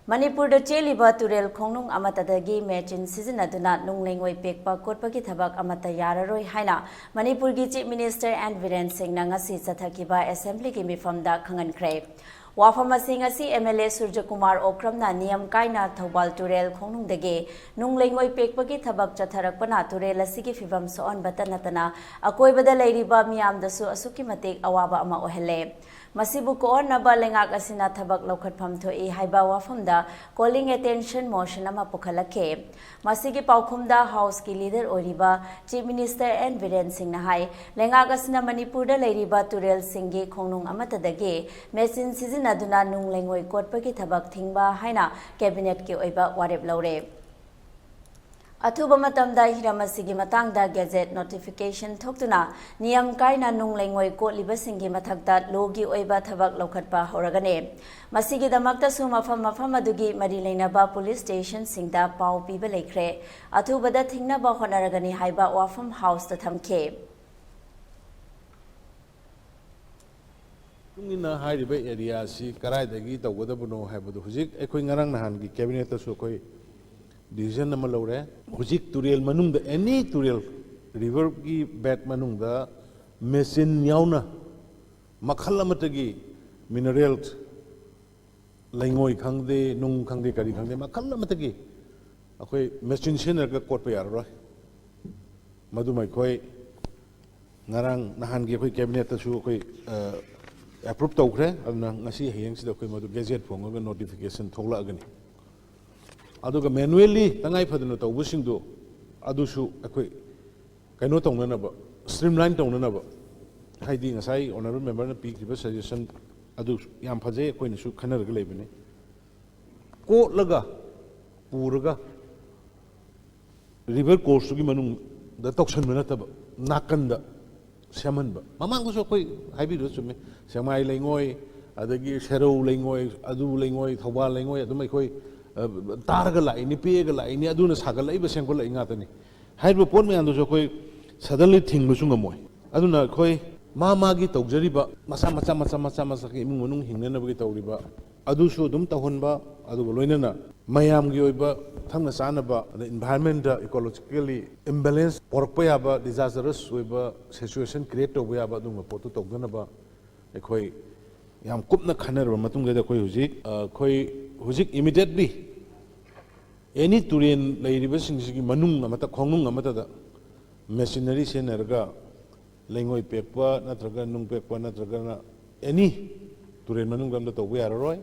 Manipur da cheliba Turel khongnung amattadagi mechin sijinnaduna nung leingoi pekpa kotpagi thabak amatta yararoi haina Manipur gi Chief Minister N.Biren singna ngasi chathakiba assembly gi mifamda khanghankhre. Wafam asing asi MLA Surjakumar Okramna niyam kaina thobal Turel khongnung dage nung leingoi pekpagi thabak chatharakpana Turel asigi fibam soon batanatana akoibada leiriba miyamdasu asuki matik awaba ama ohele. Masibu koon naba lengak asina thabak laukhatpham thoi haiba wafamda calling attention motion ama pukhalakhe. Masigi paukhumda house ki leader oriba Chief Minister N.Biren singna hai lengak asina Manipur da leiriba Turel singgi khongnung amattadagi mechin sijinnaduna nung leingoi kotpagi thabak thingba haina cabinet ki oiba warep laure. Athuba matamda hiramasigi matangda gazette notification thokduna niyam kaina nung leingoi kotliba singi mathakta logi oiba thabak laukhatpa horagane masigi damakta su mafam adugi mari leinaba police station singda pau piba lekhre athubada thingnaba honaragani haiba wafam house ta thamkhe tungina hairiba area si karaidagi tawgadabuno haibadu hujik ekhoi ngarang nahan gi cabinet ta su khoi decision nama laure hujik Turel manungda any Turel river ki bed manungda machine yauna makhal amatagi minerals leingoi khangde nung khangde kari khangde makhal amatagi akhoi machine sener ka kot pa yararoi madumai khoi ngarang nahan gi khoi cabinet ta su khoi approve tawkhre adna ngasi heyeng sida khoi madu gazette phonga notification thokla agani aduga manually tangai phaduna tawbusingdu adusu akoi kaino tawnanaba streamline tawnanaba haidi ngasai honorable member na pikriba suggestion adu yam phajai akoina su khanarga leibane ko laga puraga river course gi manung da toksan manataba nakanda semanba mamang so koi haibi ro chume semai leingoi adagi serau leingoi adu leingoi thobal leingoi adumai koi targa laini pega laini aduna sagal laiba sengkol lai ngatani haiba pon me andu so koi suddenly thinglu sunga moi aduna koi ma gi tawjariba masa ki imung manung hingnana bagi tawriba adu su dum tahonba adu loinana mayam gi oiba thangna sanaba environment da ecologically imbalance porkpa yaba disastrous oiba situation create tawba yaba dum potu tawdana ba ekhoi yam kupna khanar matung da koi hujik immediately any Turel leiriba singsi manung amata khongnung amata da machinery senerga leingoi pekpa natraga nung pekpa natraga any Turel manung gamda tawba yararoi